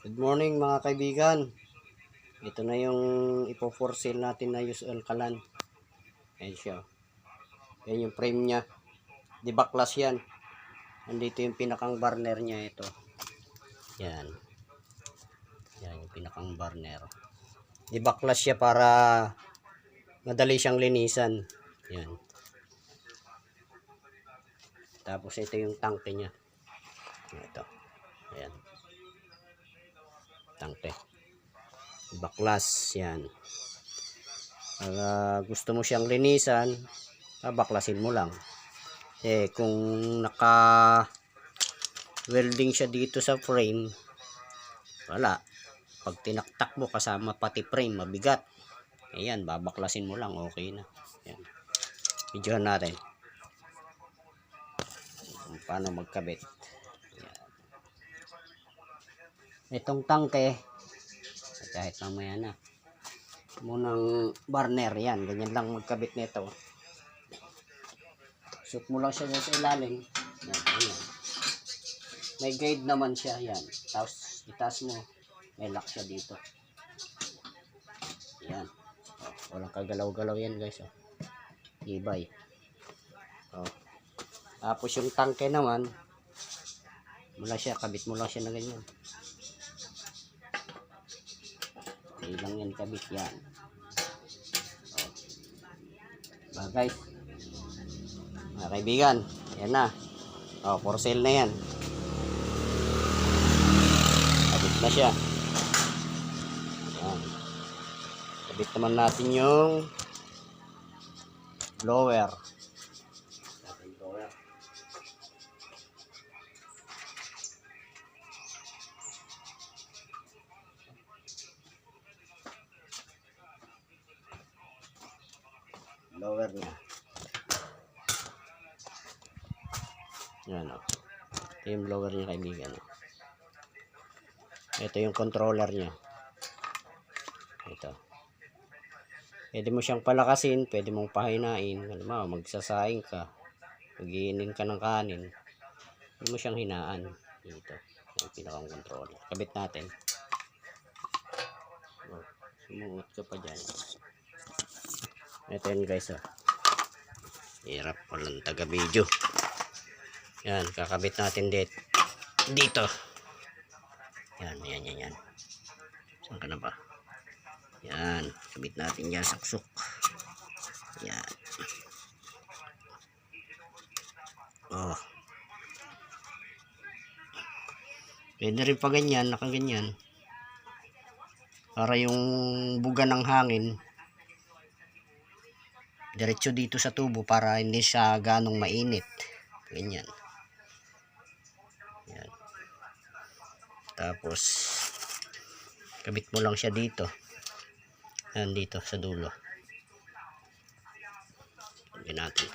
Good morning mga kaibigan. Ito na yung ipo-for sale natin na used Alkalan. Ayan siya. Ayan yung frame niya. Di baklas yan. Andito yung pinakang burner niya ito. Yan. Yan yung pinakang burner. Di baklas siya para madali siyang linisan. Yan. Tapos ito yung tangke niya. Ito. Ayan. Tangke. Baklas yan. Gusto mo siyang linisan, baklasin mo lang. Kung naka welding siya dito sa frame, wala. Pag tinaktak mo kasama pati frame, mabigat. Ayan, babaklasin mo lang, okay na. Ayan. Videohan natin kung paano magkabit. Ayan. Itong tangke, kahit mamaya na munang burner, yan, ganyan lang magkabit nito. Shoot mo lang siya sa ilalim. Yan, yan. May guide naman siya, yan. Tapos itaas mo, may lock siya dito. Yan. Walang kagalaw-galaw yan guys. Ibay. Tapos yung tangke naman, mula siya, kabit mo lang siya na ganyan. Ilang yan kabit yan. Guys, mga kaibigan, yan na. For sale na yan. Kabit na siya. Yan. Kabit naman natin yung blower. Blower niya. Yan o. Ito yung blower niya kaibigan. Ito yung controller niya. Ito. Pwede mo siyang palakasin, pwede mong pahinain. Alam mo, magsasaing ka, mag-iinin ka ng kanin, pwede mo siyang hinaan. Dito, yung pinakang controller. Kabit natin. Sumuot ka pa dyan. Ito yun guys. Hirap walang taga video. Yan, kakabit natin dito. Yan. Saan ka na ba? Yan, kabit natin yan, saksok. Yan. Pwede rin pa ganyan, nakaganyan. Para yung buga ng hangin diretso dito sa tubo para hindi siya ganong mainit. Ganyan. Yan. Tapos kabit mo lang siya dito. Yan dito sa dulo. Kabit natin.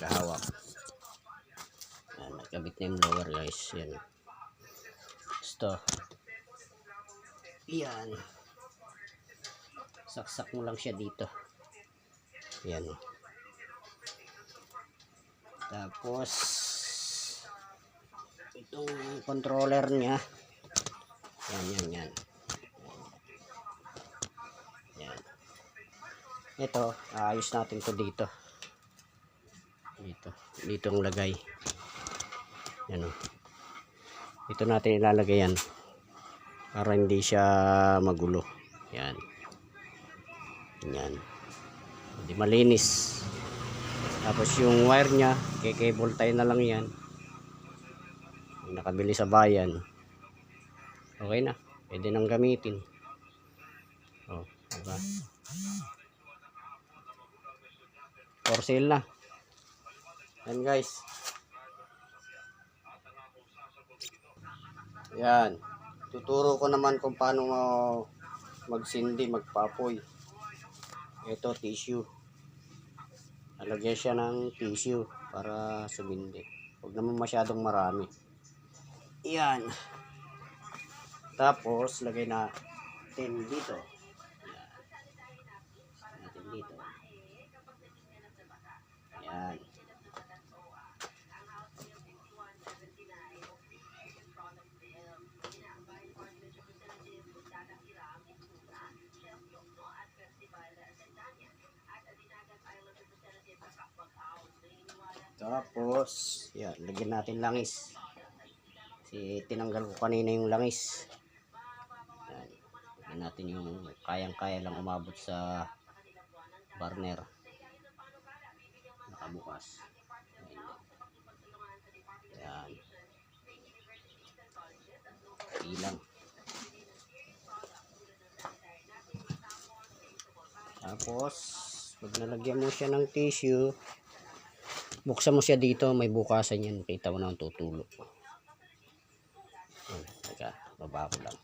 Kahawak. Yan, nakabit na yung blower guys. Yan. Ito. Yan. Saksak mo lang siya dito. Yan. Tapos itong controller niya. Yan. Yan. Ito, ayos natin to dito. Dito ang lagay. Yan o. Ito natin ilalagay yan para hindi siya magulo. Yan. Hindi malinis. Tapos yung wire nya, cable tie na lang yan. Nakabili sa bayan. Okay na. Pwede nang gamitin. Diba? For sale na. Yan guys. Yan. Tuturo ko naman kung paano magsindi, magpapoy. Ito tissue. Nalagyan siya ng tissue para sumindi. Huwag naman masyadong marami. Yan. Tapos lagay natin dito. Yan. Tapos, yan, lagyan natin langis. Kasi tinanggal ko kanina yung langis. Yan, lagyan natin yung kayang-kaya lang umabot sa burner. Nakabukas. Yan. Ilang. Tapos, pag nalagyan mo siya ng tissue, buksan mo siya dito, may bukasan yan. Kita mo na ang tutulo. Teka, baba ko lang.